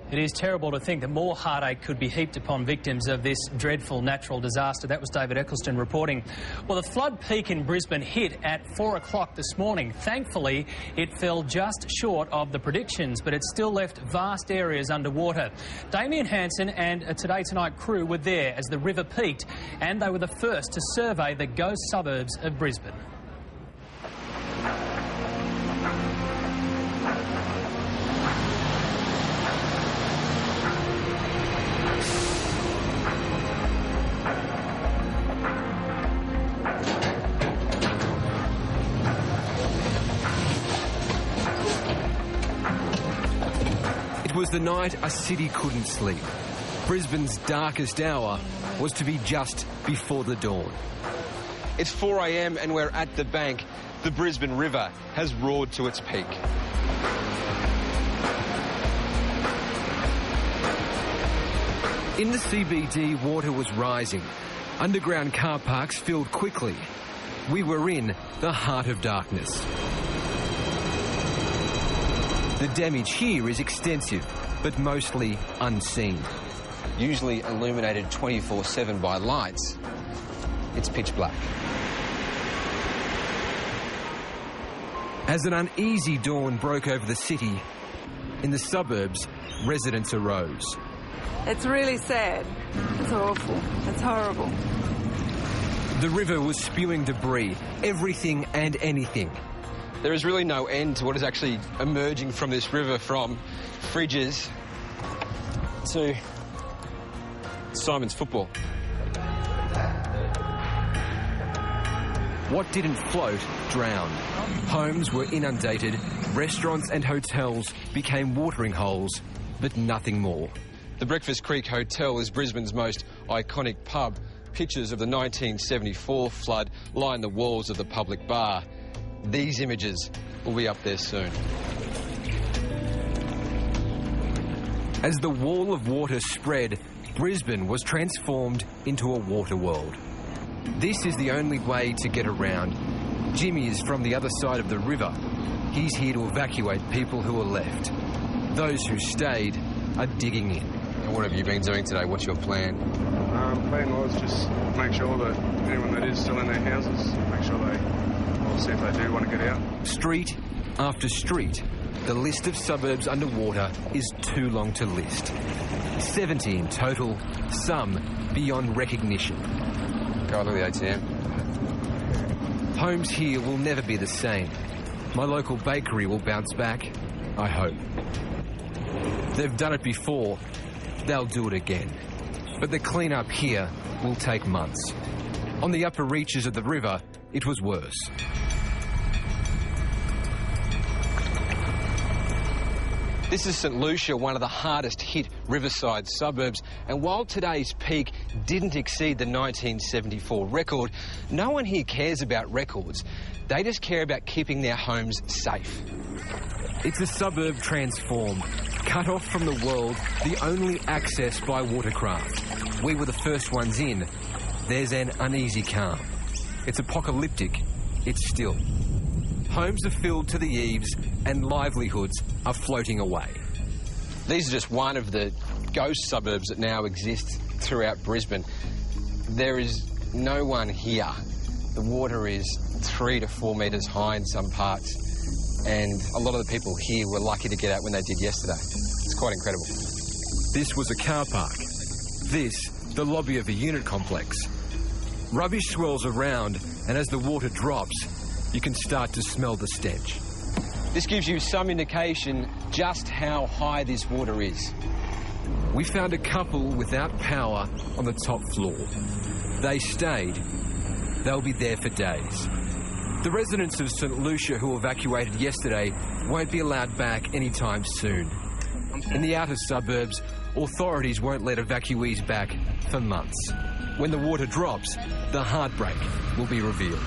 It is terrible to think that more heartache could be heaped upon victims of this dreadful natural disaster. That was David Eccleston reporting. Well, the flood peak in Brisbane hit at 4 o'clock this morning. Thankfully, it fell just short of the predictions, but it still left vast areas underwater. Damien Hansen and a Today Tonight crew were there as the river peaked, and they were the first to survey the ghost suburbs of Brisbane. It was the night a city couldn't sleep. Brisbane's darkest hour was to be just before the dawn. It's 4 a.m. and we're at the bank. The Brisbane River has roared to its peak. In the CBD, water was rising. Underground car parks filled quickly. We were in the heart of darkness. The damage here is extensive, but mostly unseen. Usually illuminated 24/7 by lights, it's pitch black. As an uneasy dawn broke over the city, in the suburbs, residents arose. It's really sad. It's awful. It's horrible. The river was spewing debris, everything and anything. There is really no end to what is actually emerging from this river, from fridges to Simon's football. What didn't float drowned. Homes were inundated, restaurants and hotels became watering holes, but nothing more. The Breakfast Creek Hotel is Brisbane's most iconic pub. Pictures of the 1974 flood line the walls of the public bar. These images will be up there soon. As the wall of water spread, Brisbane was transformed into a water world. This is the only way to get around. Jimmy is from the other side of the river. He's here to evacuate people who are left. Those who stayed are digging in. And what have you been doing today? What's your plan? Plan was just make sure that anyone that is still in their houses, make sure we'll see if they do want to get out. Street after street, the list of suburbs underwater is too long to list. 70 in total, some beyond recognition. Go look at the ATM. Homes here will never be the same. My local bakery will bounce back, I hope. They've done it before, they'll do it again. But the clean-up here will take months. On the upper reaches of the river, it was worse. This is St Lucia, one of the hardest hit riverside suburbs, and while today's peak didn't exceed the 1974 record, no one here cares about records. They just care about keeping their homes safe. It's a suburb transformed, cut off from the world, the only access by watercraft. We were the first ones in. There's an uneasy calm. It's apocalyptic. It's still. Homes are filled to the eaves and livelihoods are floating away. These are just one of the ghost suburbs that now exist throughout Brisbane. There is no one here. The water is 3 to 4 metres high in some parts, and a lot of the people here were lucky to get out when they did yesterday. It's quite incredible. This was a car park. This, the lobby of a unit complex. Rubbish swirls around, and as the water drops, you can start to smell the stench. This gives you some indication just how high this water is. We found a couple without power on the top floor. They stayed. They'll be there for days. The residents of St Lucia who evacuated yesterday won't be allowed back anytime soon. In the outer suburbs, authorities won't let evacuees back for months. When the water drops, the heartbreak will be revealed.